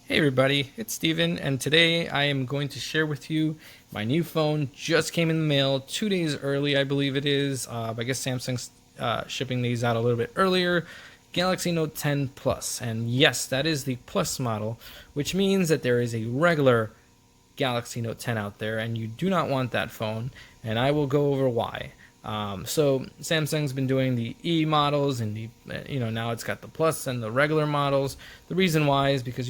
Hey everybody, it's Steven, and today I am going to share with you my new phone. Just came in the mail 2 days early, I believe it is. I guess Samsung's shipping these out a little bit earlier. Galaxy Note 10 Plus, and yes, that is the Plus model, which means that there is a regular Galaxy Note 10 out there, and you do not want that phone, and I will go over why. So Samsung's been doing the E models, and now it's got the Plus and the regular models. The reason why is because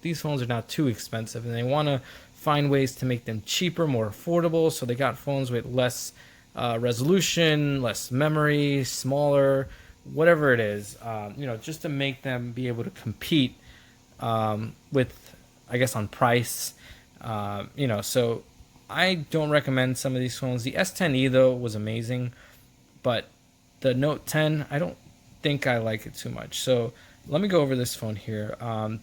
these phones are not too expensive, and they want to find ways to make them cheaper, more affordable. So they got phones with less resolution, less memory, smaller, whatever it is. Just to make them be able to compete with, I guess, on price. So I don't recommend some of these phones. The S10e though was amazing, but the Note 10, I don't think I like it too much. So let me go over this phone here.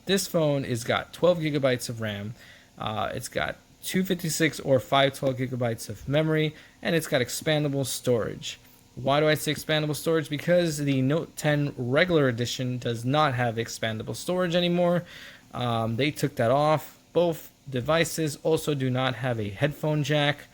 This phone is got 12 gigabytes of RAM. It's got 256 or 512 gigabytes of memory, and it's got expandable storage. Why do I say expandable storage? Because the Note 10 regular edition does not have expandable storage anymore. They took that off. Both devices also do not have a headphone jack.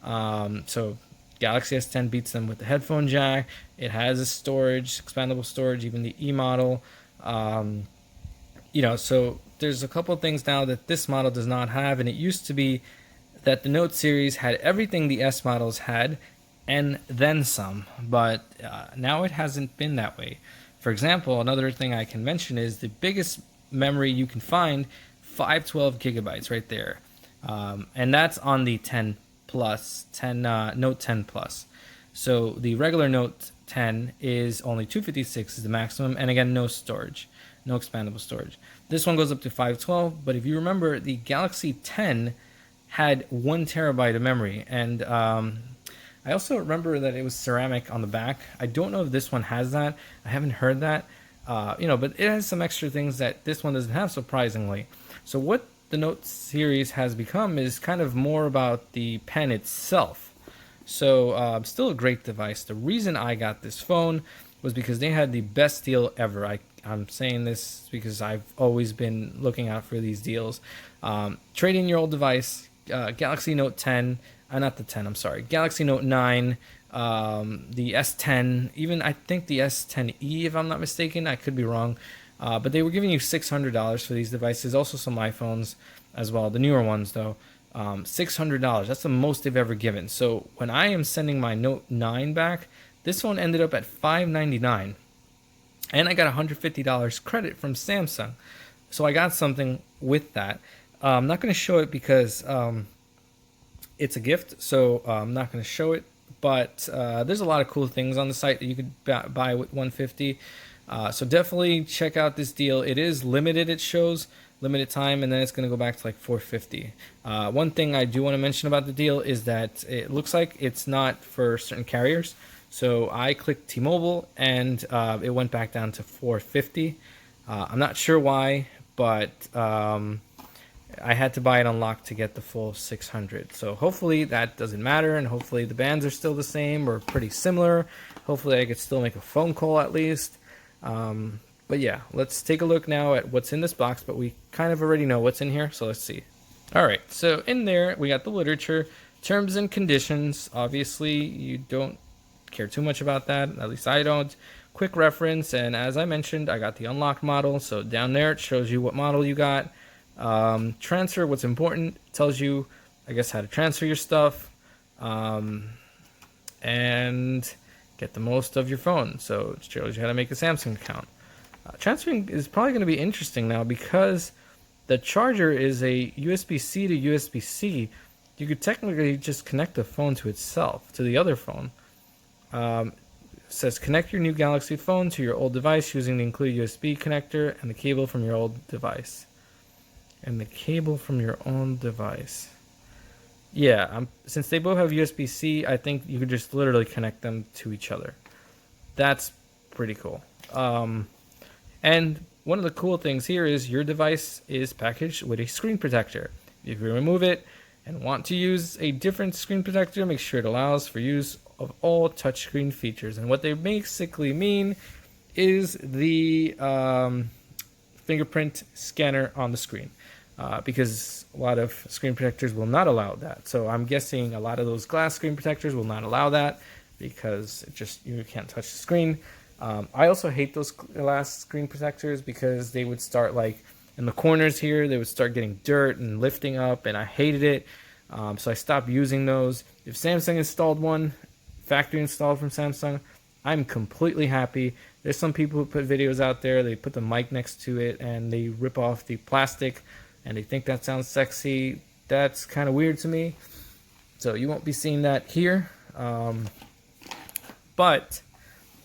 So Galaxy S10 beats them with the headphone jack. It has a storage, expandable storage, even the E model. So there's a couple of things now that this model does not have, and it used to be that the Note series had everything the S models had, and then some, but now it hasn't been that way. For example, another thing I can mention is the biggest memory you can find, 512 gigabytes right there, and that's on the 10 Plus, Note 10 Plus. So the regular Note 10 is only 256 is the maximum, and again, no storage, no expandable storage. This one goes up to 512, but if you remember, the Galaxy 10 had 1 terabyte of memory, and I also remember that it was ceramic on the back. I don't know if this one has that. I haven't heard that. But it has some extra things that this one doesn't have, surprisingly. So what the Note series has become is kind of more about the pen itself. So still a great device. The reason I got this phone was because they had the best deal ever. I'm saying this because I've always been looking out for these deals. Trade in your old device, Galaxy Note 10, not the 10, I'm sorry, Galaxy Note 9, the S10, even I think the S10e, if I'm not mistaken. I could be wrong. But they were giving you $600 for these devices. Also some iPhones as well, the newer ones though. $600, that's the most they've ever given. So when I am sending my Note 9 back, this phone ended up at $599. And I got $150 credit from Samsung. So I got something with that. I'm not going to show it because it's a gift, so I'm not going to show it. But there's a lot of cool things on the site that you could buy with $150. So definitely check out this deal. It is limited, it shows limited time, and then it's going to go back to like $450. One thing I do want to mention about the deal is that it looks like it's not for certain carriers. So I clicked T-Mobile, and it went back down to $450. I'm not sure why, but I had to buy it unlocked to get the full $600. So hopefully that doesn't matter, and hopefully the bands are still the same or pretty similar. Hopefully I could still make a phone call at least. But yeah, let's take a look now at what's in this box, but we kind of already know what's in here, so let's see. Alright, so in there we got the literature, terms and conditions. Obviously you don't care too much about that, at least I don't. Quick reference, and as I mentioned, I got the unlocked model, so down there it shows you what model you got. Transfer, what's important, tells you, I guess, how to transfer your stuff, and get the most of your phone. So it shows you how to make a Samsung account. Transferring is probably going to be interesting now because the charger is a USB-C to USB-C. You could technically just connect the phone to itself, to the other phone. It says connect your new Galaxy phone to your old device using the included USB connector and the cable from your old device. Yeah, since they both have USB-C, I think you could just literally connect them to each other. That's pretty cool. And one of the cool things here is your device is packaged with a screen protector. If you remove it and want to use a different screen protector, make sure it allows for use of all touchscreen features. And what they basically mean is the fingerprint scanner on the screen, because a lot of screen protectors will not allow that. So I'm guessing a lot of those glass screen protectors will not allow that because it just, you can't touch the screen. I also hate those glass screen protectors because they would start like in the corners here, they would start getting dirt and lifting up, and I hated it. So I stopped using those. If Samsung installed one, factory installed from Samsung, I'm completely happy. There's some people who put videos out there, they put the mic next to it and they rip off the plastic and they think that sounds sexy. That's kind of weird to me. So you won't be seeing that here. But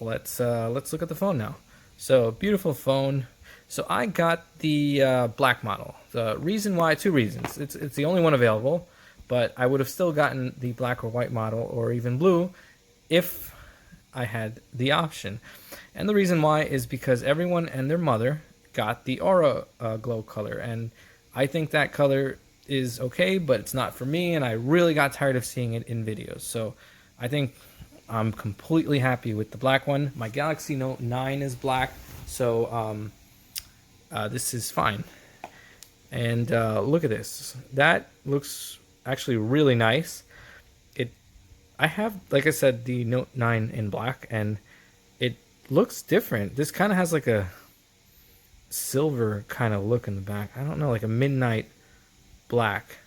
let's look at the phone now. So beautiful phone. So I got the black model. The reason why, two reasons. It's the only one available, but I would have still gotten the black or white model or even blue if I had the option. And the reason why is because everyone and their mother got the Aura Glow color, and I think that color is okay, but it's not for me, and I really got tired of seeing it in videos. So I think I'm completely happy with the black one. My Galaxy Note 9 is black, so this is fine. And look at this. That looks actually really nice. I have, like I said, the Note 9 in black, and it looks different. This kind of has like a silver kind of look in the back. I don't know, like a midnight black.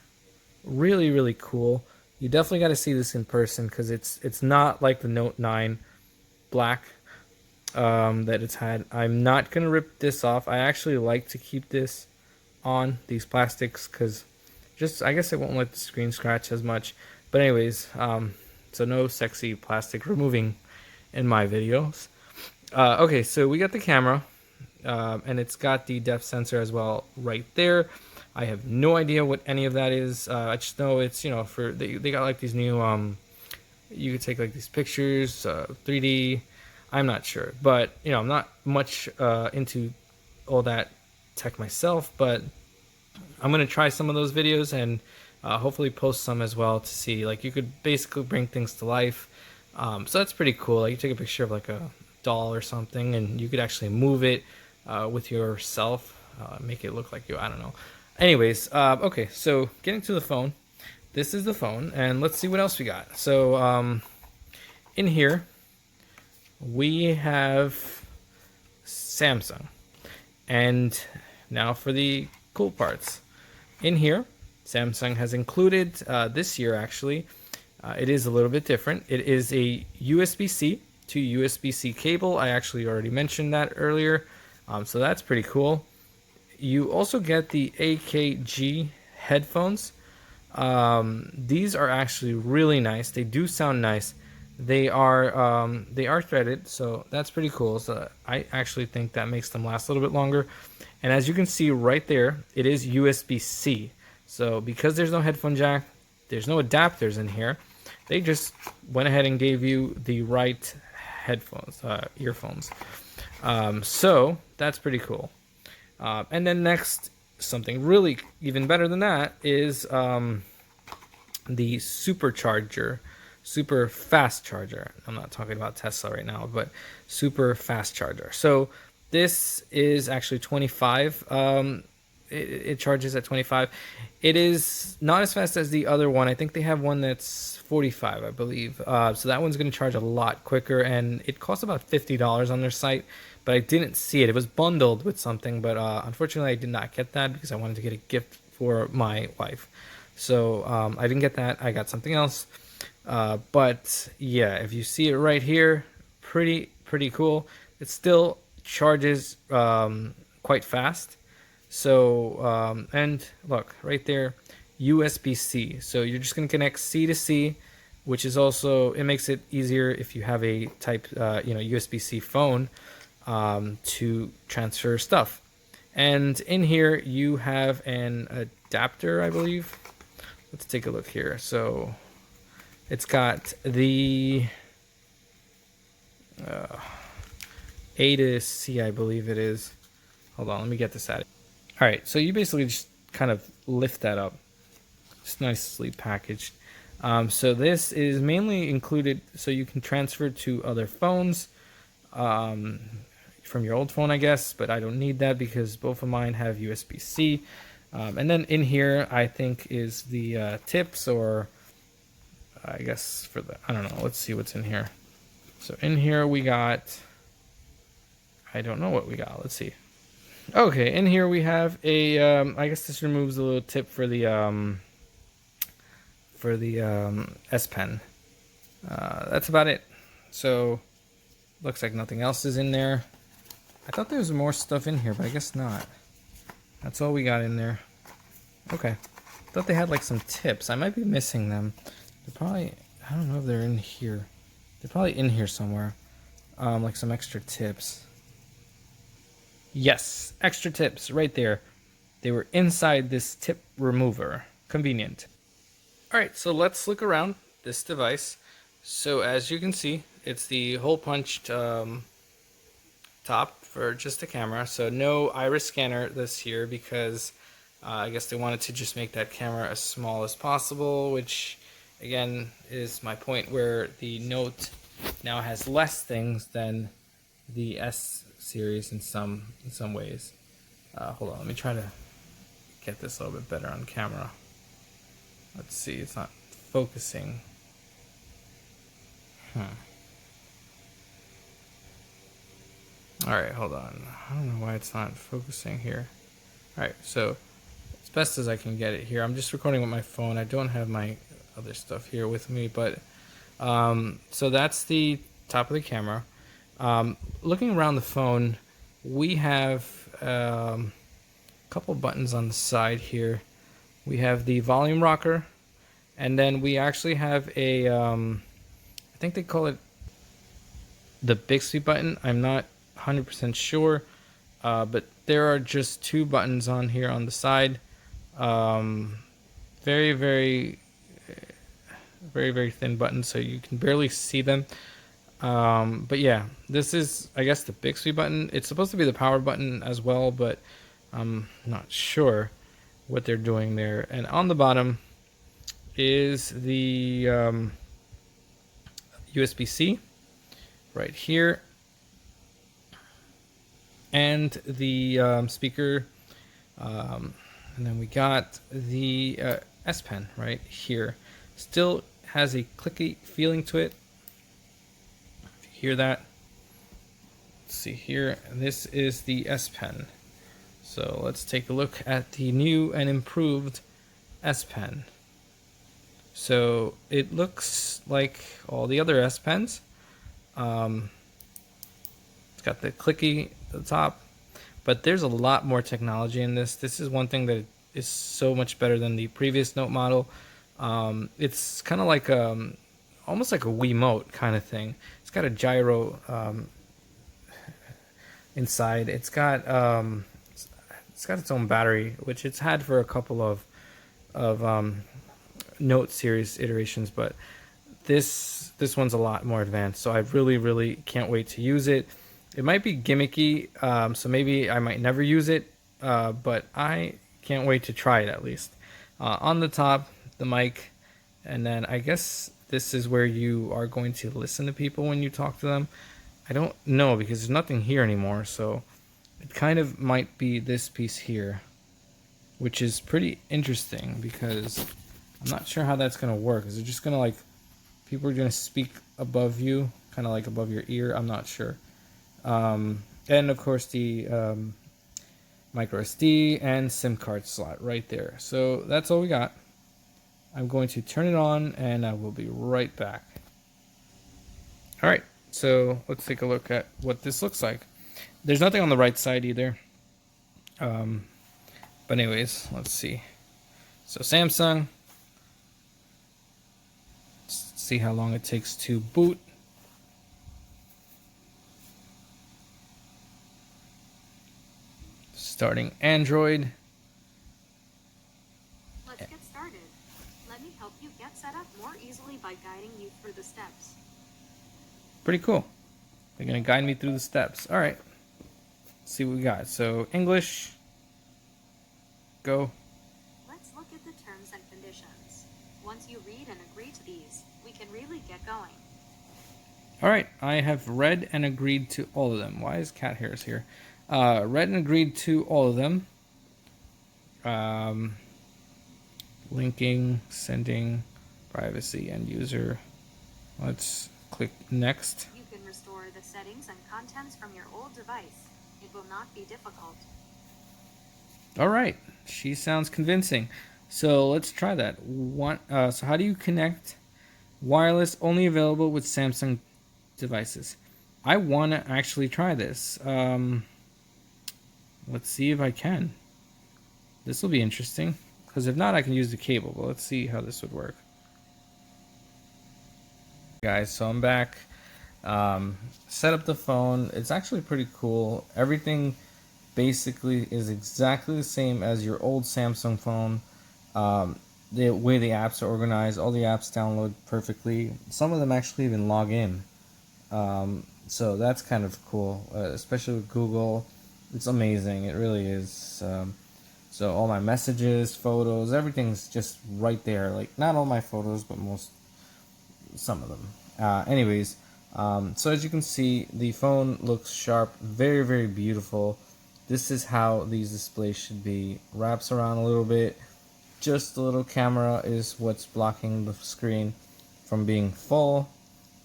Really, really cool. You definitely got to see this in person because it's not like the Note 9 black that it's had. I'm not going to rip this off. I actually like to keep this on, these plastics, because just, I guess it won't let the screen scratch as much. But anyways, so no sexy plastic removing in my videos. Okay, so we got the camera, and it's got the depth sensor as well right there. I have no idea what any of that is. I just know it's, you know, for they got like these new you could take like these pictures, 3D. I'm not sure, but you know, I'm not much into all that tech myself, but I'm gonna try some of those videos and hopefully post some as well to see. Like, you could basically bring things to life, so that's pretty cool. Like, you take a picture of like a doll or something, and you could actually move it with yourself, make it look like you. I don't know. Anyways, okay, so getting to the phone. This is the phone, and let's see what else we got. So in here we have Samsung, and now for the cool parts. In here, Samsung has included this year, actually, it is a little bit different. It is a USB-C to USB-C cable. I actually already mentioned that earlier, so that's pretty cool. You also get the AKG headphones. These are actually really nice. They do sound nice. They are threaded, so that's pretty cool. So I actually think that makes them last a little bit longer. And as you can see right there, it is USB-C. So because there's no headphone jack, there's no adapters in here, they just went ahead and gave you the right headphones, earphones. So that's pretty cool. And then next, something really even better than that is the supercharger, super fast charger. I'm not talking about Tesla right now, but super fast charger. So this is actually 25. It charges at 25. It is not as fast as the other one. I think they have one that's 45, I believe. So that one's going to charge a lot quicker, and it costs about $50 on their site, but I didn't see it. It was bundled with something, but unfortunately I did not get that because I wanted to get a gift for my wife. So I didn't get that. I got something else. But yeah, if you see it right here, pretty cool. It still charges quite fast. So and look right there, USB-C. So you're just going to connect C to C, which is also, it makes it easier if you have a type USB-C phone to transfer stuff. And in here you have an adapter, I believe. Let's take a look here. So it's got the A to C, I believe it is. Hold on, let me get this out. All right, so you basically just kind of lift that up. It's nicely packaged. So this is mainly included so you can transfer to other phones. from your old phone, I guess, but I don't need that because both of mine have USB-C. And then in here, I think is the tips, or I guess for the, I don't know. Let's see what's in here. So in here we got, I don't know what we got. Let's see. Okay, in here we have a, I guess this removes the little tip for the S Pen. That's about it. So looks like nothing else is in there. I thought there was more stuff in here, but I guess not. That's all we got in there. Okay. I thought they had like some tips. I might be missing them. They're probably, I don't know if they're in here. They're probably in here somewhere. Like some extra tips. Yes, extra tips right there. They were inside this tip remover. Convenient. Alright, so let's look around this device. So as you can see, it's the hole punched top for just the camera. So no iris scanner this here because I guess they wanted to just make that camera as small as possible, which again is my point where the Note now has less things than the S series in some ways. Hold on, let me try to get this a little bit better on camera. Let's see, it's not focusing. Alright, hold on. I don't know why it's not focusing here. Alright, so as best as I can get it here. I'm just recording with my phone. I don't have my other stuff here with me, but so that's the top of the camera. Looking around the phone, we have a couple buttons on the side here. We have the volume rocker, and then we actually have a, I think they call it the Bixby button. I'm not 100% sure, but there are just two buttons on here on the side. Very, very thin buttons, so you can barely see them. But yeah, this is, I guess, the Bixby button. It's supposed to be the power button as well, but I'm not sure what they're doing there. And on the bottom is the USB-C right here, and the speaker, and then we got the S Pen right here. Still has a clicky feeling to it. If you hear that, let's see here. This is the S Pen. So let's take a look at the new and improved S Pen. So it looks like all the other S Pens. It's got the clicky at the top, but there's a lot more technology in this. This is one thing that is so much better than the previous Note model. It's kind of like almost like a Wiimote kind of thing. It's got a gyro inside. It's got its own battery, which it's had for a couple of Note series iterations, but this one's a lot more advanced. So I really can't wait to use it. It might be gimmicky, so maybe I might never use it, but I can't wait to try it at least. On the top, the mic, and then I guess this is where you are going to listen to people when you talk to them. I don't know because there's nothing here anymore, so it kind of might be this piece here, which is pretty interesting because I'm not sure how that's going to work. Is it just going to, like, people are going to speak above you, kind of like above your ear? I'm not sure. And of course the micro SD and SIM card slot right there. So that's all we got. I'm going to turn it on and I will be right back. Alright, so let's take a look at what this looks like. There's nothing on the right side either. But anyways, let's see. So Samsung. Let's see how long it takes to boot. Starting Android. Let's get started. Let me help you get set up more easily by guiding you through the steps. Pretty cool. They're going to guide me through the steps. All right. Let's see what we got. So English. Go. Let's look at the terms and conditions. Once you read and agree to these, we can really get going. All right, I have read and agreed to all of them. Why is cat hairs here? Read and agreed to all of them. Um, linking, sending, privacy, end user. Let's click next. You can restore the settings and contents from your old device. It will not be difficult. All right, she sounds convincing. So let's try that. So how do you connect wireless only available with Samsung devices? I want to actually try this. Let's see if I can. This will be interesting, because if not, I can use the cable. But let's see how this would work. Guys, so I'm back. Set up the phone. It's actually pretty cool. Everything basically is exactly the same as your old Samsung phone. The way the apps are organized, all the apps download perfectly. Some of them actually even log in. So that's kind of cool, especially with Google. It's amazing. It really is. So all my messages, photos, everything's just right there. Like, not all my photos, but some of them. Anyways, so as you can see, the phone looks sharp, very, very beautiful. This is how these displays should be. Wraps around a little bit. Just the little camera is what's blocking the screen from being full.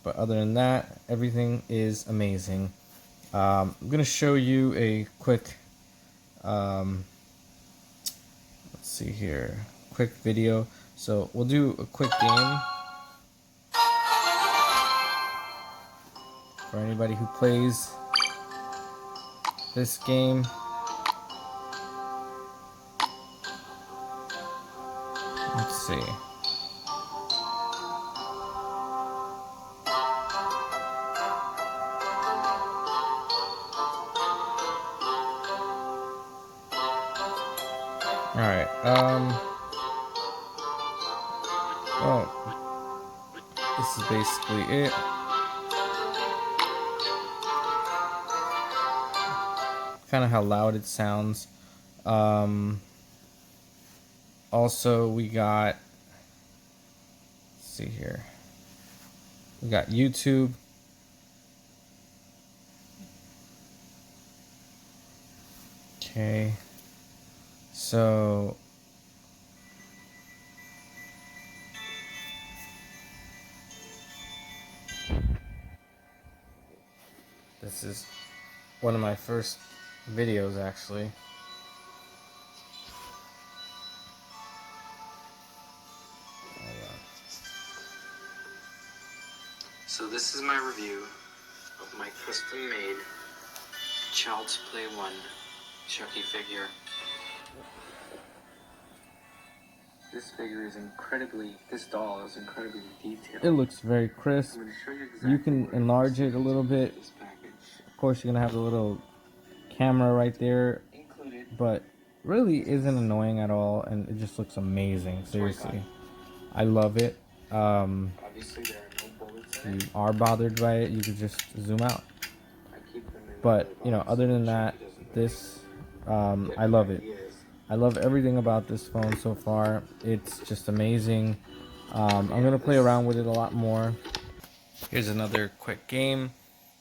But other than that, everything is amazing. I'm going to show you a quick, let's see here, quick video. So we'll do a quick game. For anybody who plays this game. Let's see. Alright, well, this is basically it. Kind of how loud it sounds. Also, we got, let's see here. We got YouTube. Okay. So, this is one of my first videos, actually. So this is my review of my custom-made Child's Play 1 Chucky figure. This doll is incredibly detailed. It looks very crisp. You can enlarge it a little bit. Of course, you're gonna have the little camera right there, but really isn't annoying at all, and it just looks amazing. Seriously, I love it. If you are bothered by it, you could just zoom out. But other than that, this I love it. I love everything about this phone so far. It's just amazing. I'm gonna play around with it a lot more. Here's another quick game.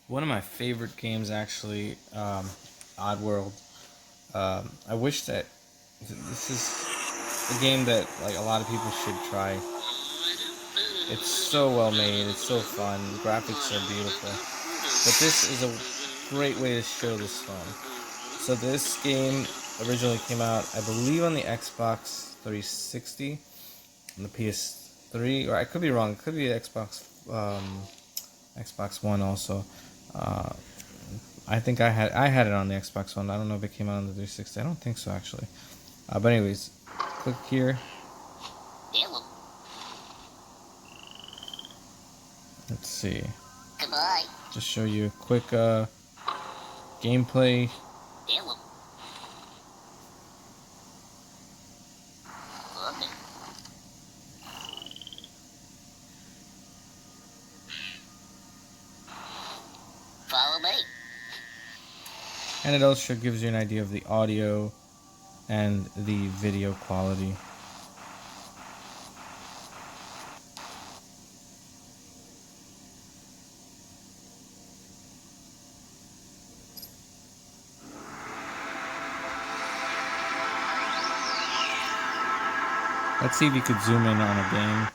One of my favorite games, actually, Oddworld. I wish that this is a game that a lot of people should try. It's so well made. It's so fun. The graphics are beautiful. But this is a great way to show this phone. So this game originally came out, I believe, on the Xbox 360, on the PS3, or I could be wrong. It could be Xbox One also. I think I had it on the Xbox One. I don't know if it came out on the 360. I don't think so, actually. But anyways, click here. Let's see. Goodbye. Just show you a quick gameplay. Follow me. And it also gives you an idea of the audio and the video quality. Let's see if you could zoom in on a game.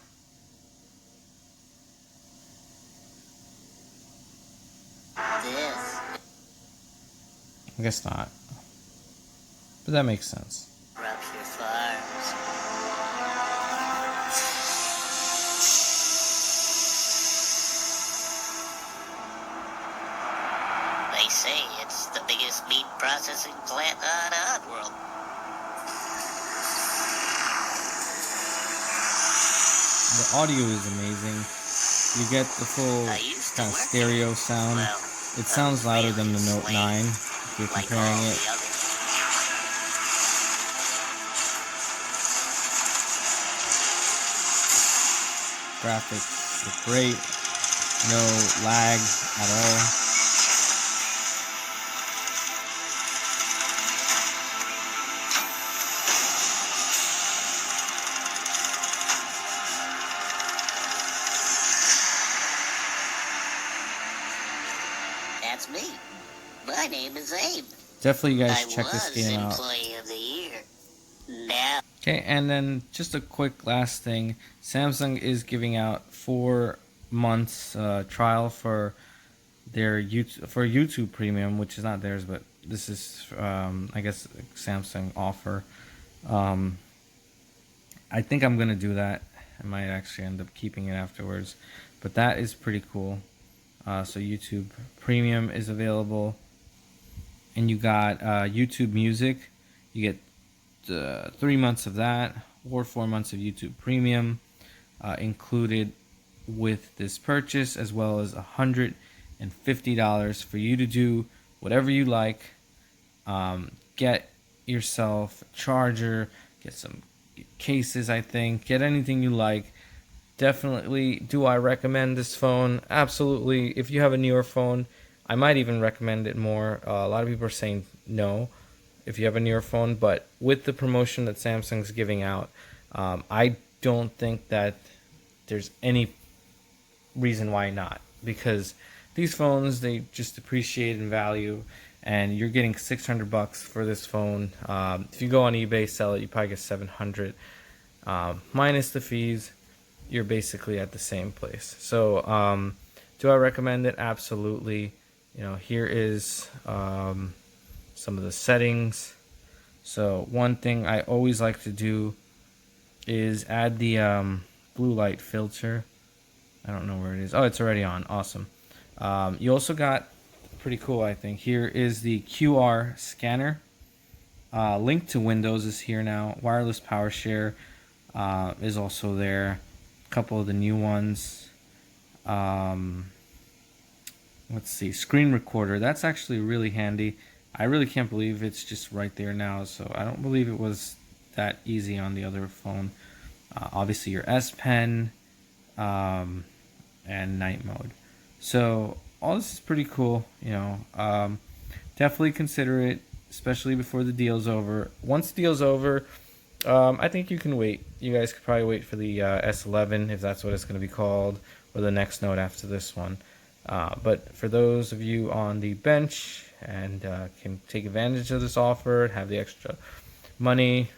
This I guess not. But that makes sense. Rupture Farms. They say it's the biggest meat processing plant on Oddworld. The audio is amazing. You get the full I used to kind of work stereo here. sound. Well, It I sounds was louder really than the Note slave, 9 if you're like comparing all it. the others. Graphics look great. No lag at all. That's me. My name is Abe. Definitely you guys I check this was game out. Employee of the Year. Now, Okay, and then just a quick last thing. Samsung is giving out 4 months trial for their YouTube Premium, which is not theirs, but this is I guess Samsung offer. Um, I think I'm gonna do that. I might actually end up keeping it afterwards, but that is pretty cool. So YouTube Premium is available, and you got YouTube Music. You get 3 months of that, or 4 months of YouTube Premium included with this purchase, as well as $150 for you to do whatever you like. Get yourself a charger, get some cases, I think, get anything you like. Definitely, do I recommend this phone? Absolutely. If you have a newer phone, I might even recommend it more. A lot of people are saying no if you have a newer phone, but with the promotion that Samsung's giving out, I don't think that there's any reason why not, because these phones, they just appreciate in value, and you're getting $600 for this phone. If you go on eBay, sell it, you probably get 700 minus the fees. You're basically at the same place. So do I recommend it? Absolutely. Here is some of the settings. So one thing I always like to do is add the blue light filter. I don't know where it is. Oh, it's already on. Awesome. You also got, pretty cool, I think. Here is the QR scanner. Link to Windows is here now. Wireless power share is also there. A couple of the new ones. Let's see. Screen recorder. That's actually really handy. I really can't believe it's just right there now. So I don't believe it was that easy on the other phone. Obviously your S Pen. And night mode. So all this is pretty cool. Definitely consider it, especially before the deal's over. Once the deal's over, I think you can wait. You guys could probably wait for the S11, if that's what it's going to be called, or the next Note after this one. But for those of you on the bench and can take advantage of this offer, have the extra money,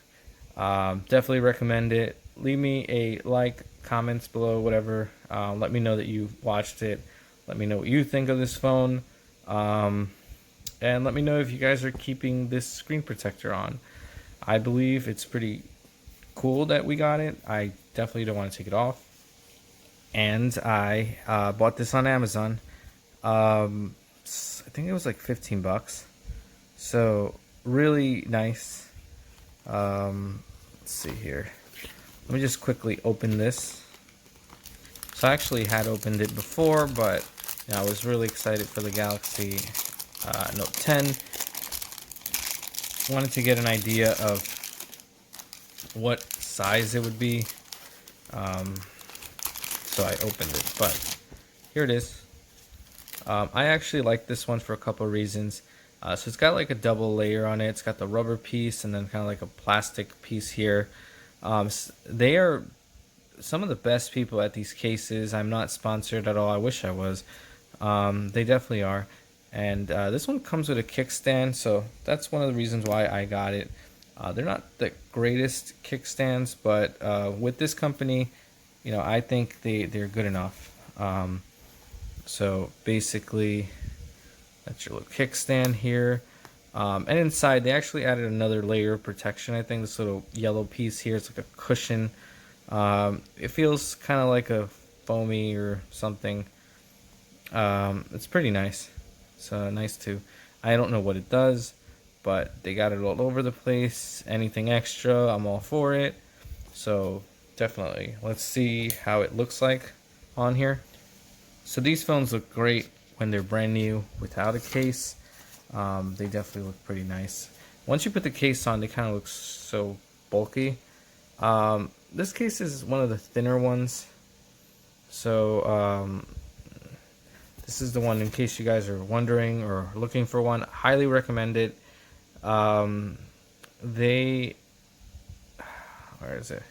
definitely recommend it. Leave me a like, comments below, whatever. Let me know that you watched it. Let me know what you think of this phone. And let me know if you guys are keeping this screen protector on. I believe it's pretty cool that we got it. I definitely don't want to take it off. And I bought this on Amazon. I think it was like $15. So really nice. Let's see here. Let me just quickly open this. So I actually had opened it before, but I was really excited for the Galaxy Note 10. Wanted to get an idea of what size it would be. So I opened it, but here it is. I actually like this one for a couple of reasons. So it's got like a double layer on it. It's got the rubber piece and then kind of like a plastic piece here. They are some of the best people at these cases. I'm not sponsored at all. I wish I was. They definitely are. And this one comes with a kickstand, so that's one of the reasons why I got it. They're not the greatest kickstands, but with this company, I think they're good enough. So basically, that's your little kickstand here. And inside, they actually added another layer of protection. I think this little yellow piece here, it's like a cushion. It feels kind of like a foamy or something. It's pretty nice. It's nice too. I don't know what it does, but they got it all over the place. Anything extra, I'm all for it. So definitely, let's see how it looks like on here. So these phones look great when they're brand new without a case. They definitely look pretty nice. Once you put the case on, they kind of look so bulky. This case is one of the thinner ones. So this is the one, in case you guys are wondering or looking for one. Highly recommend it. Where is it?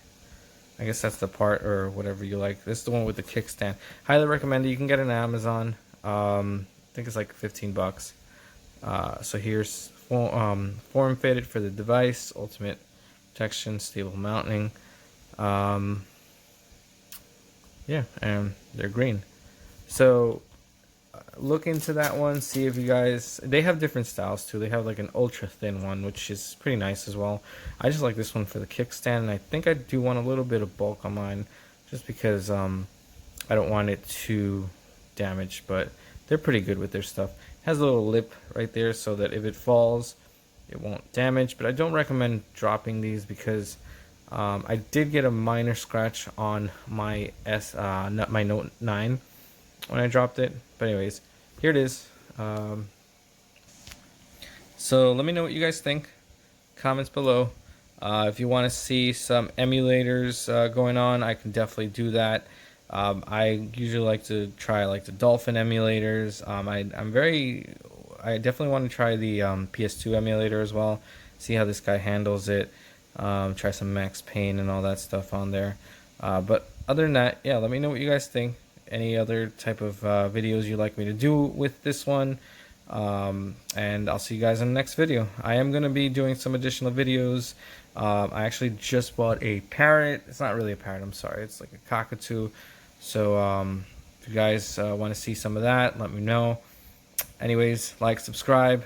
I guess that's the part or whatever you like. This is the one with the kickstand. Highly recommend it. You can get it on Amazon. I think it's like 15 bucks. So here's form fitted for the device, ultimate protection, stable mounting. Yeah, and they're green. So look into that one, see if you guys, they have different styles too. They have like an ultra thin one, which is pretty nice as well. I just like this one for the kickstand, and I think I do want a little bit of bulk on mine, just because I don't want it too damaged. But they're pretty good with their stuff. It has a little lip right there so that if it falls, it won't damage. But I don't recommend dropping these because I did get a minor scratch on my my Note 9 when I dropped it. But anyways, here it is. So let me know what you guys think. Comments below. If you want to see some emulators going on, I can definitely do that. I usually like to try like the Dolphin emulators. I definitely want to try the PS2 emulator as well. See how this guy handles it. Try some Max Payne and all that stuff on there. But other than that, yeah, let me know what you guys think. Any other type of videos you'd like me to do with this one. And I'll see you guys in the next video. I am going to be doing some additional videos. I actually just bought a parrot. It's not really a parrot, I'm sorry. It's like a cockatoo. So if you guys want to see some of that, let me know. Anyways, like, subscribe.